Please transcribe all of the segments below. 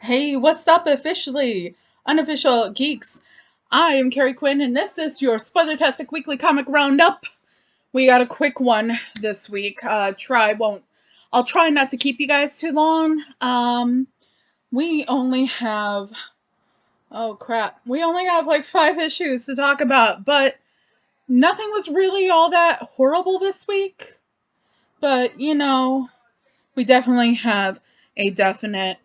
Hey, what's up, officially? Unofficial geeks. I am Carrie Quinn, and this is your Spoilertastic Weekly Comic Roundup. We got a quick one this week. I'll try not to keep you guys too long. We only have, oh crap, we only have like 5 issues to talk about, but nothing was really all that horrible this week. But, we definitely have a definite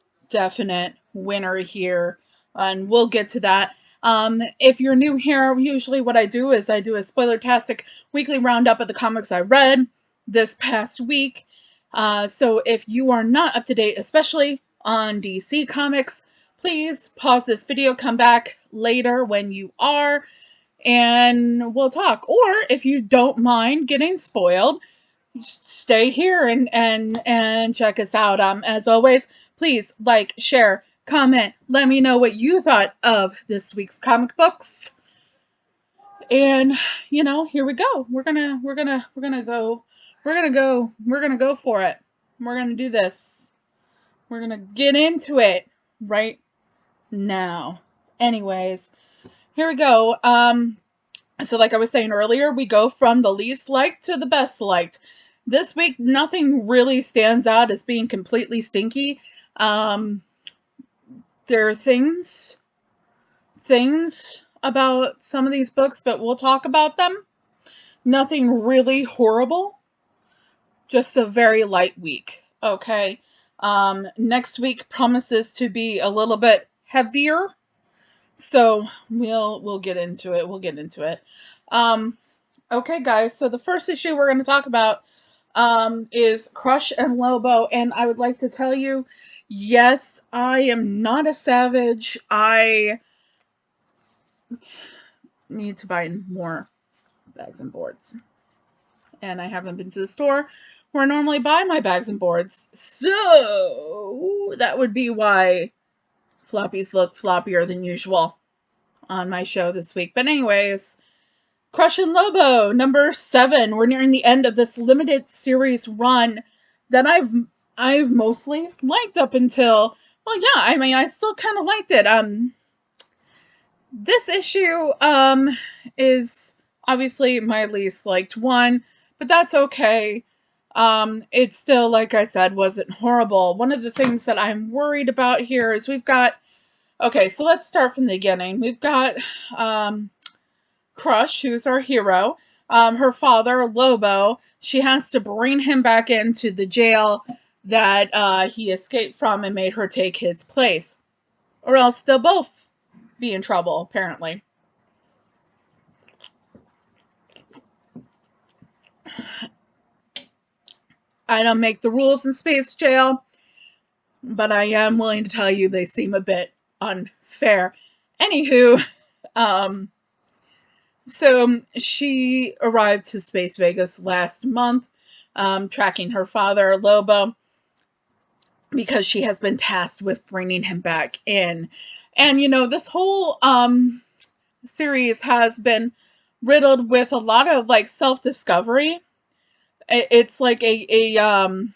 winner here, and we'll get to that. If you're new here, usually what I do is I do a spoilertastic weekly roundup of the comics I read this past week. So if you are not up to date, especially on DC Comics, please pause this video, come back later when you are, and we'll talk. Or if you don't mind getting spoiled, stay here and check us out. As always, please like, share, comment, let me know what you thought of this week's comic books. And here we go. We're gonna go for it. We're gonna do this. We're gonna get into it right now. Anyways, here we go. So like I was saying earlier, we go from the least liked to the best liked. This week, nothing really stands out as being completely stinky. There are things about some of these books, but we'll talk about them. Nothing really horrible. Just a very light week. Okay. Next week promises to be a little bit heavier. So we'll get into it. We'll get into it. Okay, guys. So the first issue we're going to talk about is Crush and Lobo, and I would like to tell you, yes, I am not a savage. I need to buy more bags and boards, and I haven't been to the store where I normally buy my bags and boards, so that would be why floppies look floppier than usual on my show this week. But anyways, Crush and Lobo, number 7. We're nearing the end of this limited series run that I've mostly liked up until, well, yeah, I mean, I still kind of liked it. This issue is obviously my least liked one, but that's okay. It still, like I said, wasn't horrible. One of the things that I'm worried about here is we've got, okay, so let's start from the beginning. We've got Crush, who's our hero. Her father, Lobo, she has to bring him back into the jail that he escaped from and made her take his place. Or else they'll both be in trouble, apparently. I don't make the rules in space jail, but I am willing to tell you they seem a bit unfair. Anywho, so she arrived to Space Vegas last month, tracking her father, Lobo, because she has been tasked with bringing him back in. And, this whole series has been riddled with a lot of, like, self-discovery. It's like a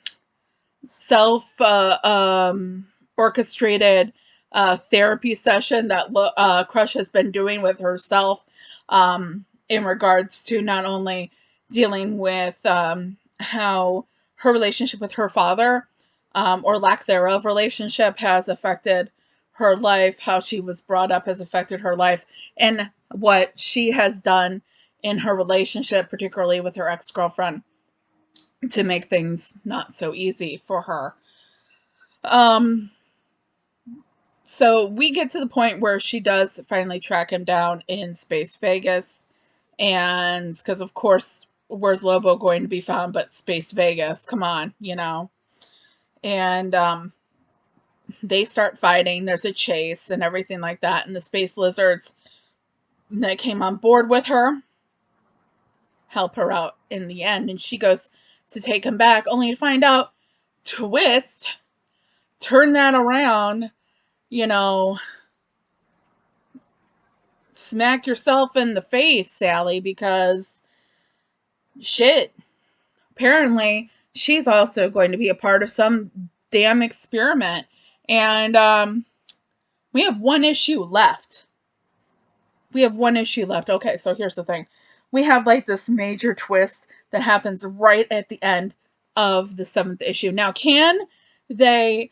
self-orchestrated therapy session that Crush has been doing with herself in regards to not only dealing with how her relationship with her father, or lack thereof relationship, has affected her life, how she was brought up has affected her life, and what she has done in her relationship, particularly with her ex-girlfriend, to make things not so easy for her. So we get to the point where she does finally track him down in Space Vegas, and because of course, where's Lobo going to be found but Space Vegas? Come on, And they start fighting. There's a chase and everything like that, and the space lizards that came on board with her help her out in the end, and she goes to take him back, only to find out, twist, turn that around, smack yourself in the face, Sally, because shit, apparently she's also going to be a part of some damn experiment, And we have one issue left. Okay, so here's the thing. We have like this major twist that happens right at the end of the 7th issue. Now, can they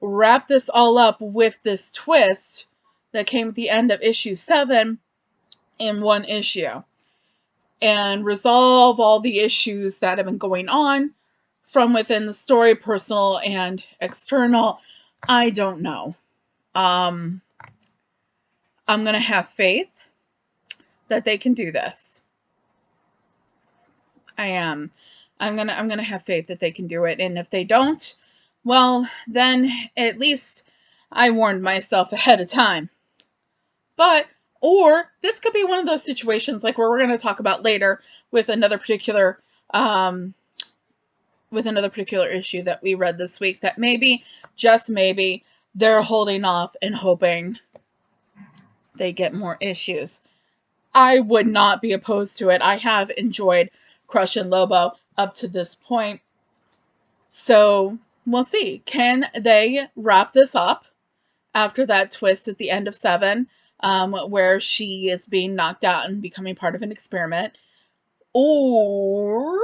wrap this all up with this twist that came at the end of issue 7 in one issue and resolve all the issues that have been going on from within the story, personal and external? I don't know. I'm going to have faith that they can do this. I am. I'm going to have faith that they can do it. And if they don't, well, then at least I warned myself ahead of time. Or this could be one of those situations like where we're going to talk about later with another particular issue that we read this week, that maybe, just maybe, they're holding off and hoping they get more issues. I would not be opposed to it. I have enjoyed Crush and Lobo up to this point. So we'll see. Can they wrap this up after that twist at the end of 7, where she is being knocked out and becoming part of an experiment? Or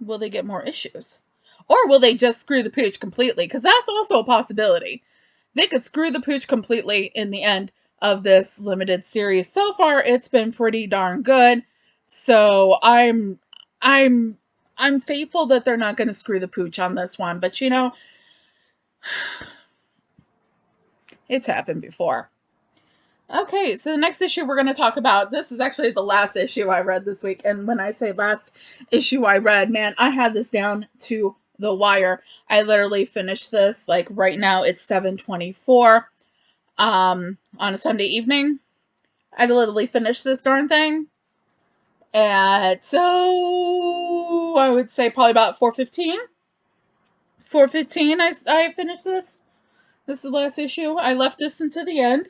will they get more issues? Or will they just screw the pooch completely? Because that's also a possibility. They could screw the pooch completely in the end of this limited series. So far, it's been pretty darn good. So I'm faithful that they're not going to screw the pooch on this one. But you know, it's happened before. Okay, so the next issue we're going to talk about, this is actually the last issue I read this week. And when I say last issue I read, man, I had this down to the wire. I literally finished this, like right now it's 7:24 on a Sunday evening. I literally finished this darn thing at, so I would say probably about 4:15. 4:15 I finished this. This is the last issue. I left this until the end.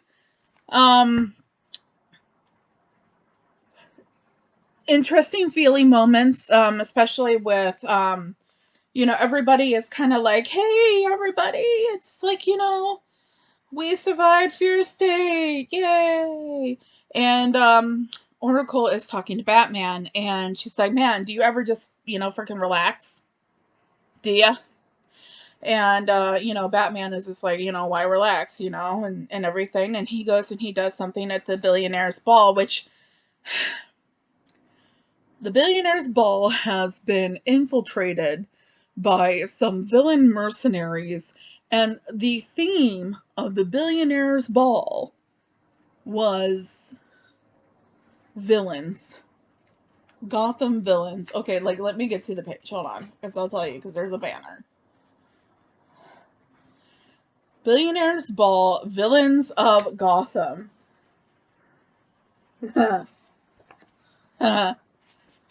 Interesting feeling moments, especially with, you know, everybody is kind of like, hey, everybody, it's like, you know, we survived Fear State, yay! And, Oracle is talking to Batman, and she's like, man, do you ever just, you know, freaking relax? Do ya? And, you know, Batman is just like, you know, why relax, you know, and everything. And he goes and he does something at the Billionaire's Ball, which the Billionaire's Ball has been infiltrated by some villain mercenaries. And the theme of the Billionaire's Ball was villains. Gotham villains. Okay, like, let me get to the page. Hold on, because I'll tell you, because there's a banner. Billionaire's Ball, Villains of Gotham.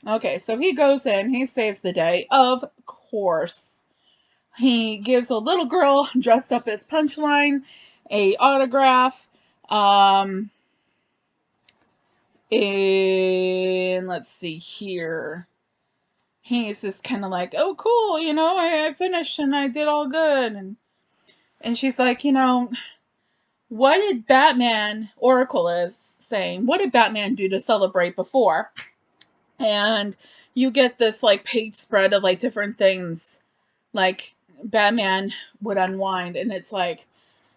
Okay, so he goes in, he saves the day, of course. He gives a little girl dressed up as Punchline a autograph. And let's see here. He's just kind of like, oh, cool, you know, I finished and I did all good. And she's like, you know, what did Batman, Oracle is saying, what did Batman do to celebrate before? And you get this, like, page spread of, like, different things, like, Batman would unwind, and it's like,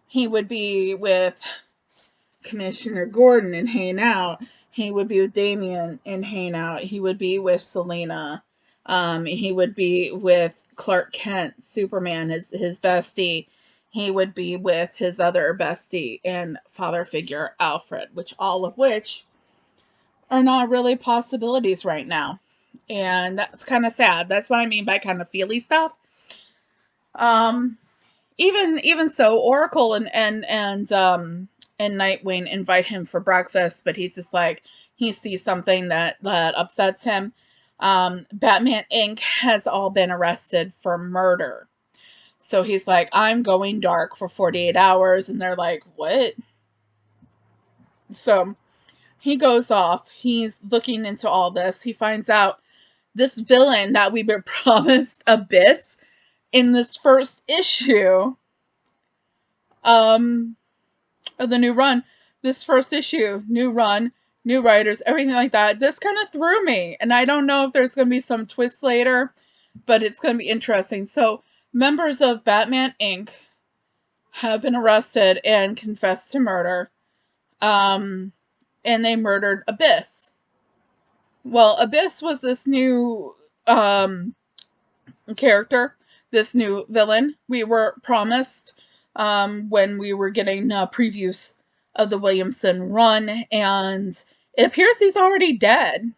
he would be with Commissioner Gordon and hang out. He would be with Damian and hang out. He would be with Selena. He would be with Clark Kent, Superman, his bestie. He would be with his other bestie and father figure, Alfred, all of which are not really possibilities right now. And that's kind of sad. That's what I mean by kind of feely stuff. Even so, Oracle and Nightwing invite him for breakfast, but he's just like, he sees something that upsets him. Batman Inc. has all been arrested for murder. So he's like, I'm going dark for 48 hours. And they're like, what? So he goes off. He's looking into all this. He finds out this villain that we've been promised, Abyss, in this first issue of the new run, new run, new writers, everything like that, this kind of threw me. And I don't know if there's going to be some twist later, but it's going to be interesting. So, members of Batman Inc. have been arrested and confessed to murder. And they murdered Abyss. Well, Abyss was this new character, this new villain we were promised when we were getting previews of the Williamson run, and it appears he's already dead.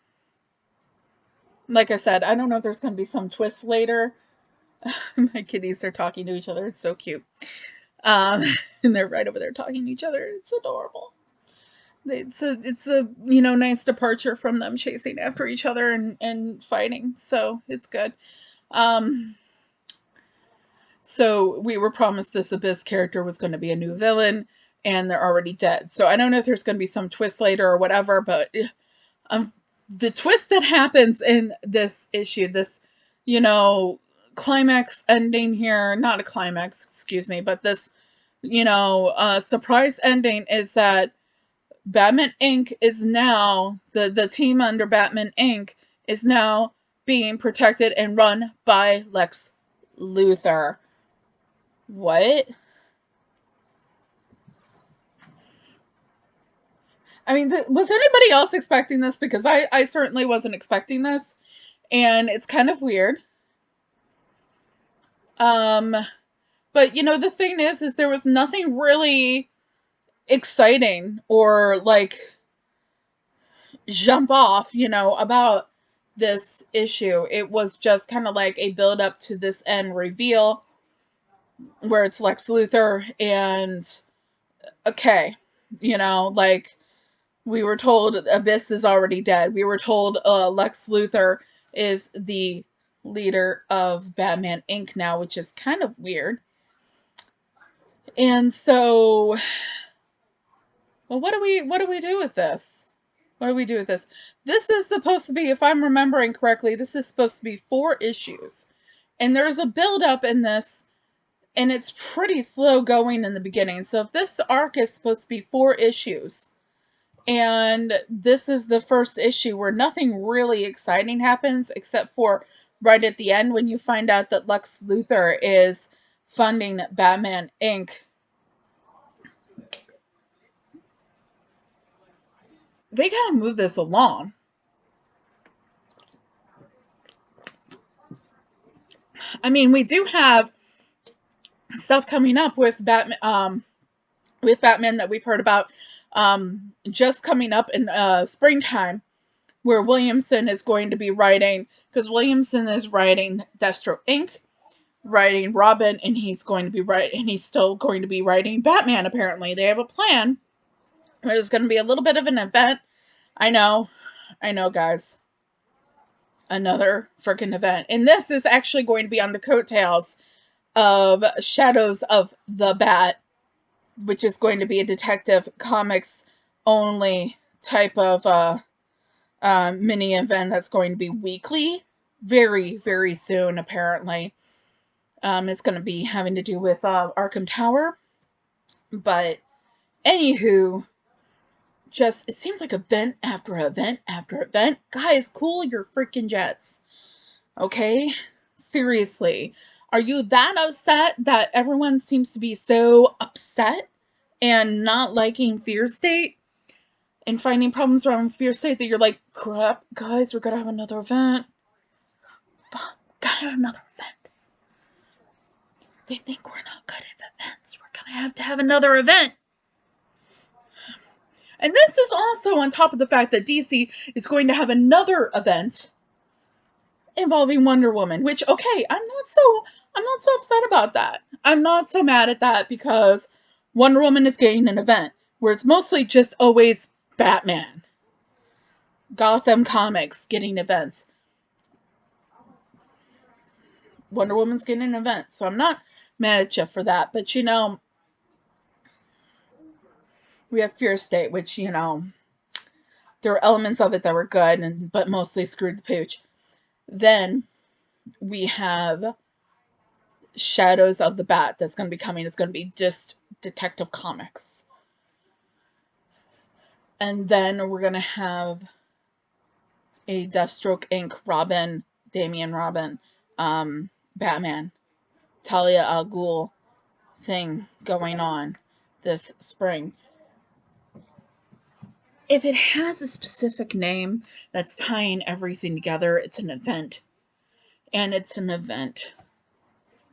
Like I said, I don't know if there's going to be some twist later. My kitties are talking to each other. It's so cute. And they're right over there talking to each other. It's adorable. It's a nice departure from them chasing after each other and fighting. So it's good. So we were promised this Abyss character was going to be a new villain, and they're already dead. So I don't know if there's going to be some twist later or whatever, but the twist that happens in this issue, this, climax ending here, not a climax, excuse me, but this, surprise ending is that Batman Inc. is now, the team under Batman Inc. is now being protected and run by Lex Luthor. What? I mean, was anybody else expecting this? Because I certainly wasn't expecting this. And it's kind of weird. But, the thing is there was nothing really exciting or, jump off, about this issue. It was just kind of like a build up to this end reveal where it's Lex Luthor and, okay, we were told Abyss is already dead. We were told Lex Luthor is the leader of Batman Inc. now, which is kind of weird. And so, well, what do we do with this? What do we do with this? This is supposed to be, if I'm remembering correctly, this is supposed to be 4 issues. And there's a build-up in this, and it's pretty slow going in the beginning. So if this arc is supposed to be 4 issues, and this is the first issue where nothing really exciting happens, except for right at the end when you find out that Lex Luthor is funding Batman Inc. They gotta move this along. I mean, we do have stuff coming up with Batman that we've heard about just coming up in springtime, where Williamson is going to be writing, because Williamson is writing Deathstroke Inc., writing Robin, and he's still going to be writing Batman, apparently. They have a plan. There's going to be a little bit of an event. I know, guys. Another freaking event. And this is actually going to be on the coattails of Shadows of the Bat, which is going to be a Detective Comics only type of mini event that's going to be weekly, very, very soon, apparently. It's going to be having to do with Arkham Tower. But, anywho, it seems like event after event after event. Guys, cool your freaking jets. Okay? Seriously. Are you that upset that everyone seems to be so upset and not liking Fear State and finding problems around Fear State that you're like, crap, guys, we're gonna have another event. Fuck, gotta have another event. They think we're not good at events. We're gonna have to have another event. And this is also on top of the fact that DC is going to have another event involving Wonder Woman, which, okay, I'm not so upset about that. I'm not so mad at that because Wonder Woman is getting an event where it's mostly just always Batman. Gotham Comics getting events. Wonder Woman's getting an event, so I'm not mad at you for that. But, we have Fear State, which, there were elements of it that were good, but mostly screwed the pooch. Then we have Shadows of the Bat that's going to be coming is going to be just Detective Comics. And then we're going to have a Deathstroke Inc. Robin, Damian Robin, Batman, Talia al Ghul thing going on this spring. If it has a specific name that's tying everything together, it's an event. And it's an event.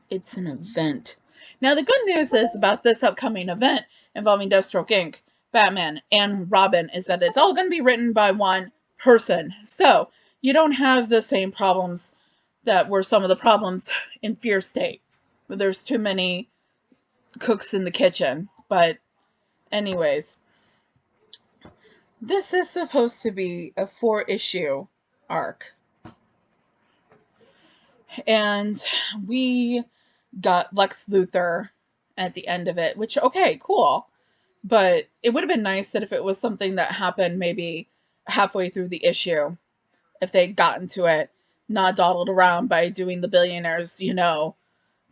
It's an event. Now, the good news is about this upcoming event involving Deathstroke Inc., Batman, and Robin is that it's all going to be written by one person. So, you don't have the same problems that were some of the problems in Fear State, where there's too many cooks in the kitchen. But, anyways, this is supposed to be a 4-issue arc. And we got Lex Luthor at the end of it, which, okay, cool. But it would have been nice that if it was something that happened maybe halfway through the issue, if they'd gotten to it, not dawdled around by doing the billionaires,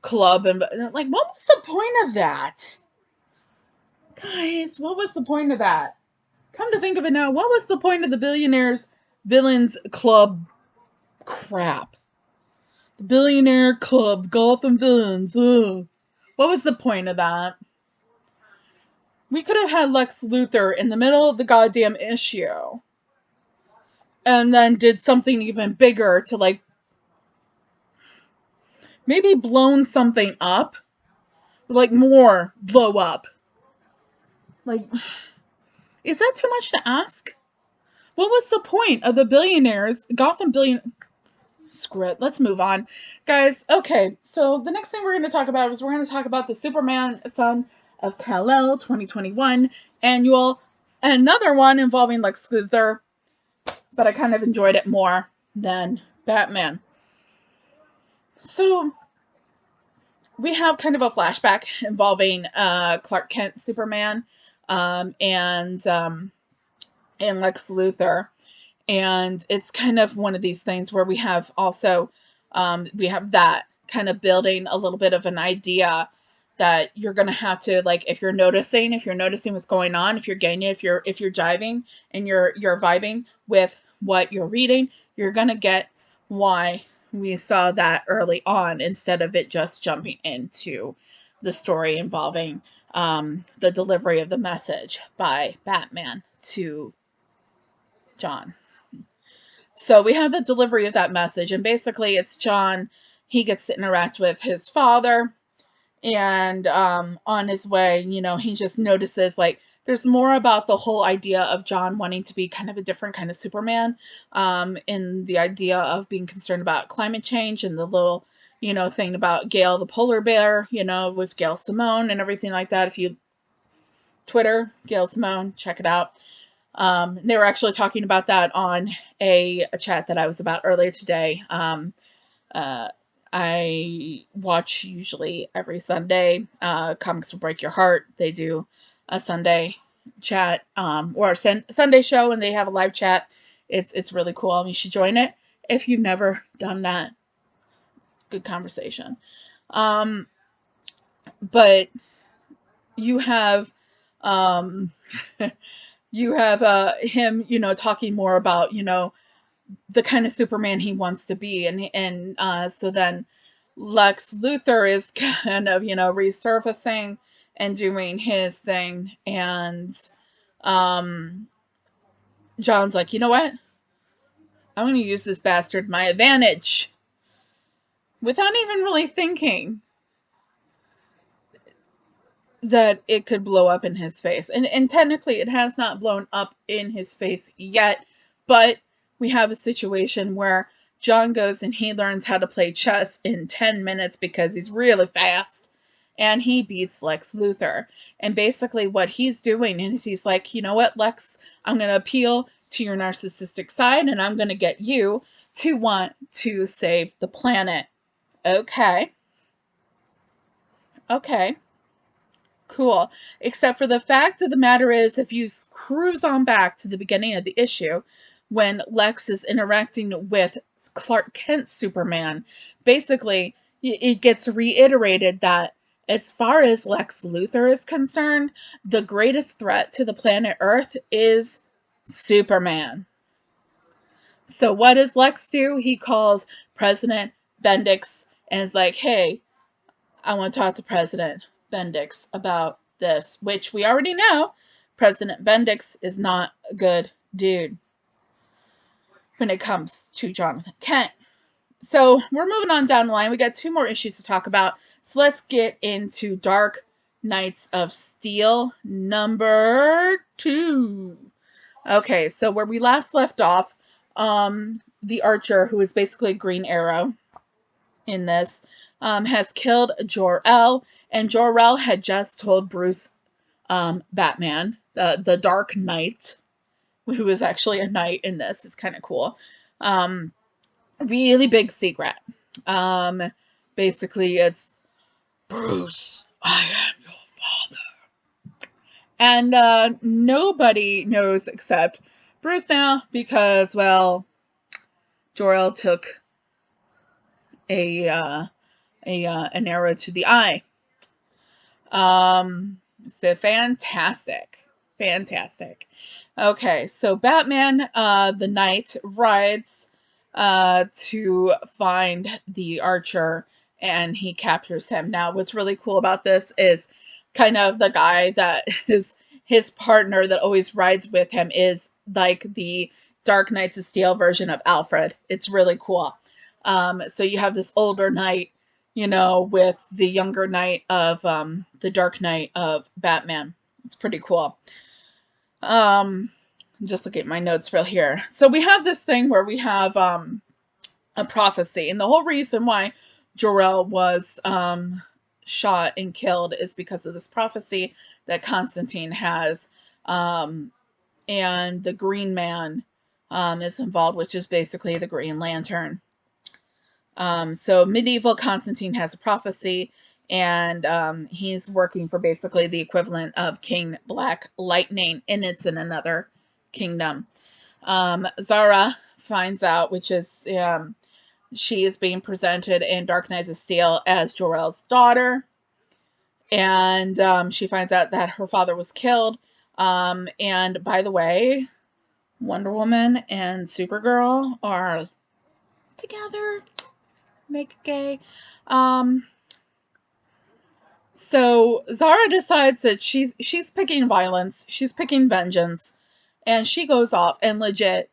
club. And like, what was the point of that? Guys, what was the point of that? Come to think of it now, what was the point of the billionaires villains club crap? The billionaire club, Gotham villains. Ugh. What was the point of that? We could have had Lex Luthor in the middle of the goddamn issue. And then did something even bigger to, like, maybe blown something up. Like, more blow up. Like, is that too much to ask? What was the point of the billionaires, Gotham Screw it. Let's move on. Guys, okay, so the next thing we're going to talk about is we're going to talk about the Superman Son of Kal-el 2021 annual. Another one involving Lex Luthor, but I kind of enjoyed it more than Batman. So, we have kind of a flashback involving Clark Kent Superman and Lex Luthor. And it's kind of one of these things where we have also, we have that kind of building a little bit of an idea that you're going to have to, like, if you're noticing what's going on, if you're getting it, if you're jiving and you're vibing with what you're reading, you're going to get why we saw that early on instead of it just jumping into the story involving the delivery of the message by Batman to John. So we have the delivery of that message, and basically it's John. He gets to interact with his father, and on his way, he just notices, like, there's more about the whole idea of John wanting to be kind of a different kind of Superman, in the idea of being concerned about climate change and the little, thing about Gail the polar bear, with Gail Simone and everything like that. If you Twitter, Gail Simone, check it out. They were actually talking about that on a chat that I was about earlier today. I watch usually every Sunday. Comics Will Break Your Heart. They do a Sunday chat, or a Sunday show, and they have a live chat. It's really cool. You should join it if you've never done that. Good conversation. But you have, you have him, talking more about, the kind of Superman he wants to be. And so then Lex Luthor is kind of, resurfacing and doing his thing. And John's like, you know what? I'm going to use this bastard to my advantage. Without even really thinking that it could blow up in his face. And technically it has not blown up in his face yet, but we have a situation where John goes and he learns how to play chess in 10 minutes because he's really fast, and he beats Lex Luthor. And basically what he's doing is he's like, you know what, Lex, I'm going to appeal to your narcissistic side, and I'm going to get you to want to save the planet. Okay. Cool. Except for the fact of the matter is, if you cruise on back to the beginning of the issue, when Lex is interacting with Clark Kent Superman, basically, it gets reiterated that as far as Lex Luthor is concerned, the greatest threat to the planet Earth is Superman. So what does Lex do? He calls President Bendix and is like, hey, I want to talk to President Bendix about this, which we already know President Bendix is not a good dude when it comes to Jonathan Kent. So we're moving on down the line. We got 2 more issues to talk about. So let's get into Dark Knights of Steel number 2. Okay, so where we last left off, the Archer, who is basically Green Arrow in this, has killed Jor-el, and Jor-el had just told Bruce Batman, the Dark Knight, who is actually a knight in this. It's kind of cool. Really big secret. Basically, it's Bruce, I am your father. And nobody knows except Bruce now because, well, Jor-el took an arrow to the eye. So fantastic. Okay, so Batman, the Knight, rides to find the Archer, and he captures him. Now, what's really cool about this is kind of the guy that is his partner that always rides with him is like the Dark Knights of Steel version of Alfred. It's really cool. So you have this older knight, with the younger knight of the Dark Knight of Batman. It's pretty cool. Just look at my notes real here. So we have this thing where we have a prophecy, and the whole reason why Jor-el was shot and killed is because of this prophecy that Constantine has, and the Green Man is involved, which is basically the Green Lantern. So medieval Constantine has a prophecy, and he's working for basically the equivalent of King Black Lightning, and it's in another kingdom. Zara finds out, which is she is being presented in Dark Knights of Steel as Jor-el's daughter, and she finds out that her father was killed. And by the way, Wonder Woman and Supergirl are together. Make it gay. So Zara decides that she's picking violence, she's picking vengeance, and she goes off and legit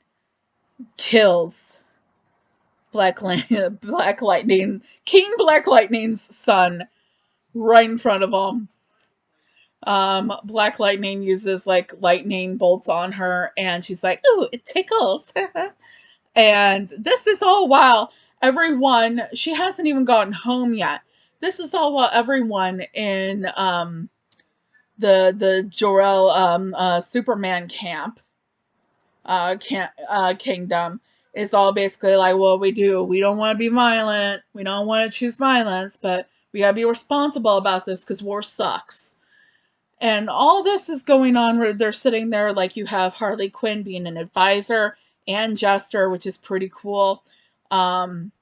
kills Black Lightning, King Black Lightning's son, right in front of him. Black Lightning uses like lightning bolts on her, and she's like, "Ooh, it tickles." And this is all while everyone, she hasn't even gotten home yet. This is all while everyone in the Jor-el Superman camp kingdom is all basically like, well, we don't want to be violent, we don't want to choose violence, but we gotta be responsible about this because war sucks. And all this is going on where they're sitting there, like you have Harley Quinn being an advisor and jester, which is pretty cool. And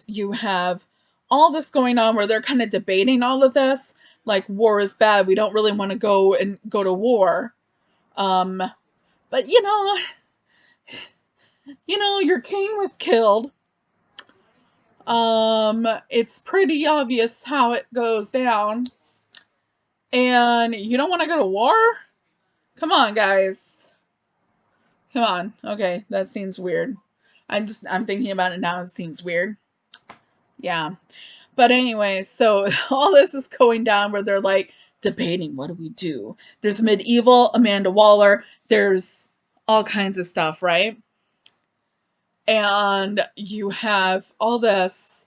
you have all this going on where they're kind of debating all of this. Like, war is bad. We don't really want to go to war. But your king was killed. It's pretty obvious how it goes down. And you don't want to go to war? Come on, guys. Come on. Okay, that seems weird. I'm thinking about it now. It seems weird. Yeah. But anyway, so all this is going down where they're like debating, what do we do? There's medieval Amanda Waller. There's all kinds of stuff, right? And you have all this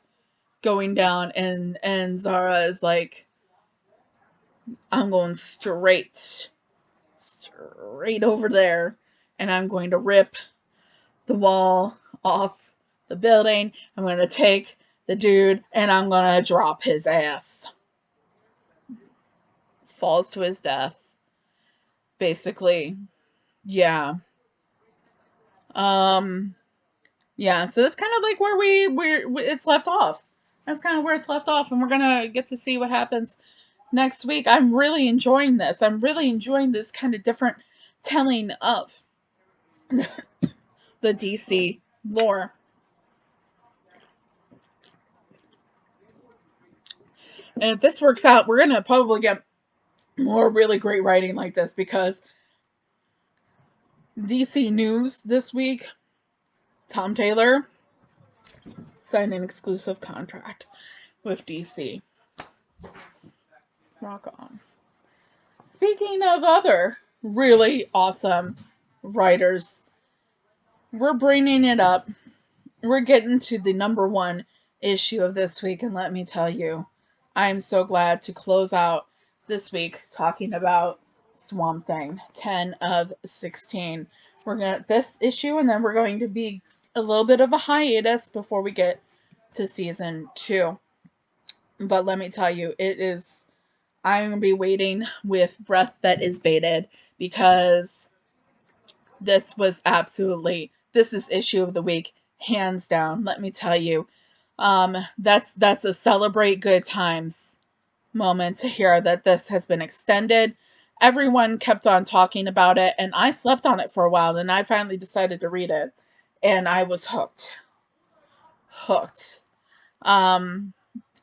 going down, and Zara is like, I'm going straight over there, and I'm going to rip the wall off the building. I'm going to take the dude, and I'm going to drop his ass. Falls to his death. Basically. Yeah. Yeah, so that's kind of like where it's left off. that's kind of where it's left off, and we're gonna get to see what happens next week. I'm really enjoying this. I'm really enjoying this kind of different telling of the DC lore. And if this works out, we're gonna probably get more really great writing like this, because DC News this week, Tom Taylor signed an exclusive contract with DC. Rock on. Speaking of other really awesome writers, we're bringing it up. We're getting to the number one issue of this week, and let me tell you, I'm so glad to close out this week talking about Swamp Thing, 10 of 16. We're gonna this issue, and then we're going to be a little bit of a hiatus before we get to season 2. But let me tell you, I'm gonna be waiting with breath that is bated, because this is issue of the week, hands down. Let me tell you, that's a celebrate good times moment to hear that this has been extended. Everyone kept on talking about it, and I slept on it for a while, and I finally decided to read it, and I was hooked.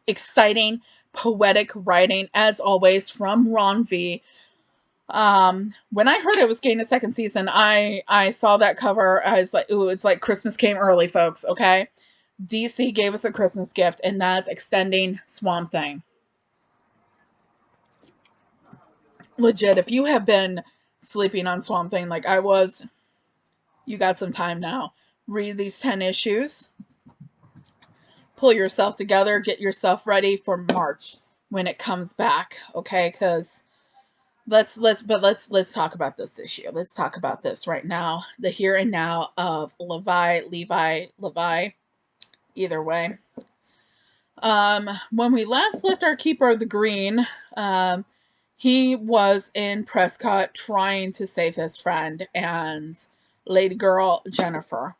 Exciting, poetic writing as always from Ron V. When I heard it was getting a second season, I saw that cover. I was like, ooh, it's like Christmas came early, folks. Okay, DC gave us a Christmas gift, and that's extending Swamp Thing. Legit, if you have been sleeping on Swamp Thing like I was, you got some time now. Read these 10 issues. Pull yourself together. Get yourself ready for March when it comes back. Okay, because let's talk about this issue. Let's talk about this right now. The here and now of Levi. Either way. When we last left our Keeper of the Green, he was in Prescott trying to save his friend and lady girl Jennifer.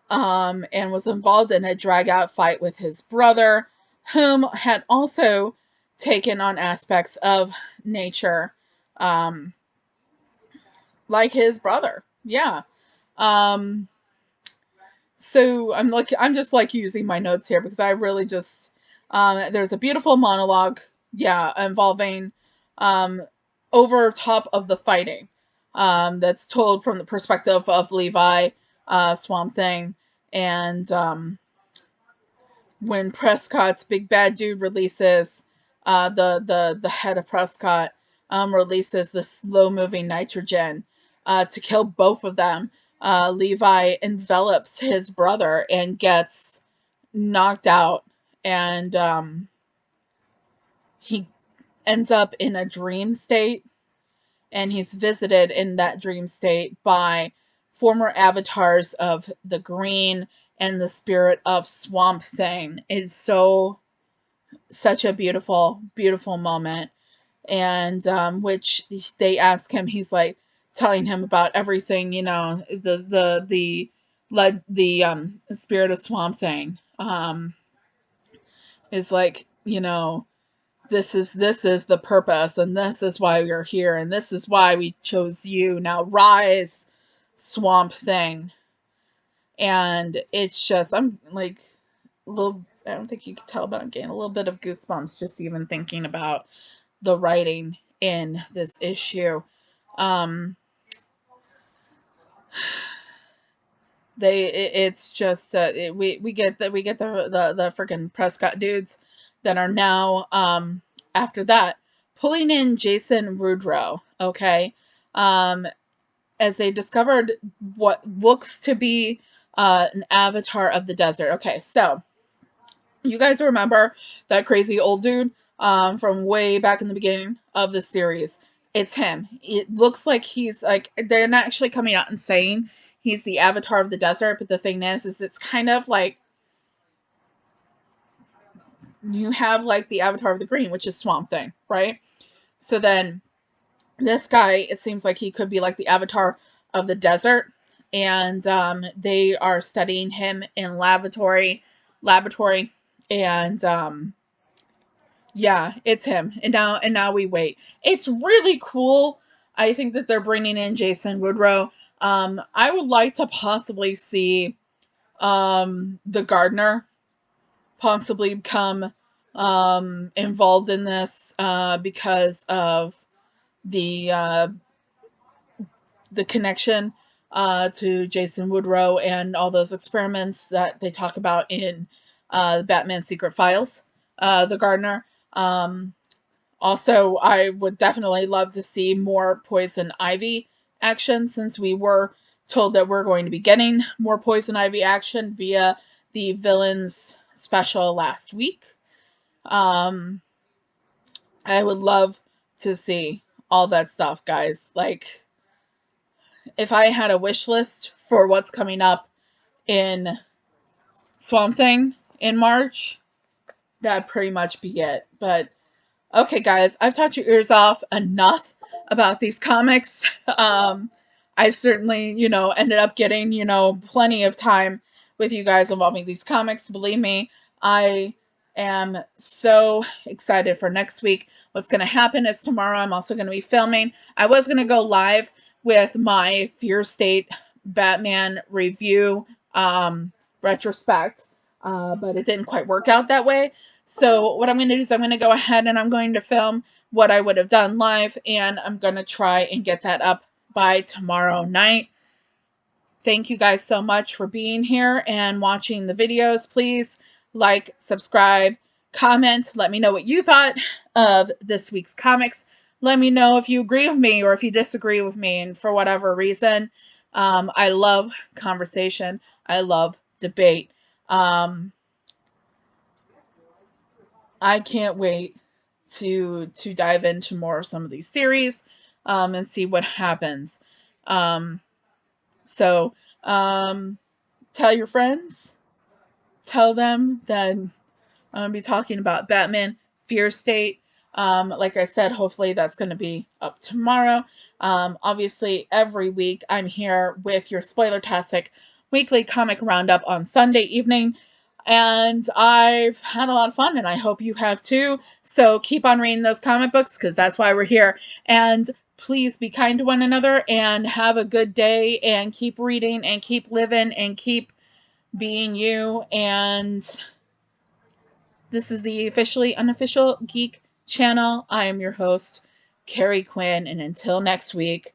And was involved in a drag-out fight with his brother, whom had also taken on aspects of nature, like his brother. Yeah. So I'm just like using my notes here, because I really just, there's a beautiful monologue, involving, over top of the fighting, that's told from the perspective of Levi, Swamp Thing, and, when Prescott's big bad dude releases, the head of Prescott, releases the slow moving nitrogen, to kill both of them. Levi envelops his brother and gets knocked out, and he ends up in a dream state, and he's visited in that dream state by former avatars of the Green and the spirit of Swamp Thing. It's such a beautiful, beautiful moment. And which they ask him, he's like telling him about everything, the spirit of Swamp Thing, is like, this is the purpose, and this is why we're here, and this is why we chose you. Now rise, Swamp Thing. And it's just, I'm like a little, I don't think you can tell, but I'm getting a little bit of goosebumps just even thinking about the writing in this issue. It's just we get the freaking Prescott dudes that are now, after that, pulling in Jason Rudrow, okay, as they discovered what looks to be an avatar of the desert. Okay, so you guys remember that crazy old dude, from way back in the beginning of the series? It's him. It looks like he's like, they're not actually coming out and saying he's the avatar of the desert, but the thing is it's kind of like, you have like the avatar of the Green, which is Swamp Thing, right? So then this guy, it seems like he could be like the avatar of the desert, and they are studying him in laboratory, And yeah, it's him. And now we wait. It's really cool. I think that they're bringing in Jason Woodrow. I would like to possibly see the gardener possibly become involved in this because of the uh, the connection to Jason Woodrow and all those experiments that they talk about in Batman Secret Files, the gardener. Also, I would definitely love to see more Poison Ivy action, since we were told that we're going to be getting more Poison Ivy action via the villains special last week. Um, I would love to see all that stuff, guys. Like, if I had a wish list for what's coming up in Swamp Thing in March, that'd pretty much be it. But okay, guys, I've taught your ears off enough about these comics. I certainly, ended up getting, plenty of time with you guys involving these comics. Believe me, I am so excited for next week. What's going to happen is tomorrow I'm also going to be filming. I was going to go live with my Fear State Batman review retrospect, but it didn't quite work out that way. So what I'm going to do is I'm going to go ahead and I'm going to film what I would have done live, and I'm going to try and get that up by tomorrow night. Thank you guys so much for being here and watching the videos. Please like, subscribe, comment. Let me know what you thought of this week's comics. Let me know if you agree with me or if you disagree with me, and for whatever reason. I love conversation. I love debate. I can't wait to dive into more of some of these series and see what happens. So tell your friends, tell them that I'm going to be talking about Batman Fear State. Like I said, hopefully that's going to be up tomorrow. Obviously, every week I'm here with your Spoilertastic weekly comic roundup on Sunday evening. And I've had a lot of fun, and I hope you have too. So keep on reading those comic books, because that's why we're here. And please be kind to one another and have a good day, and keep reading and keep living and keep being you. And this is the Officially Unofficial Geek channel. I am your host, Carrie Quinn, and until next week,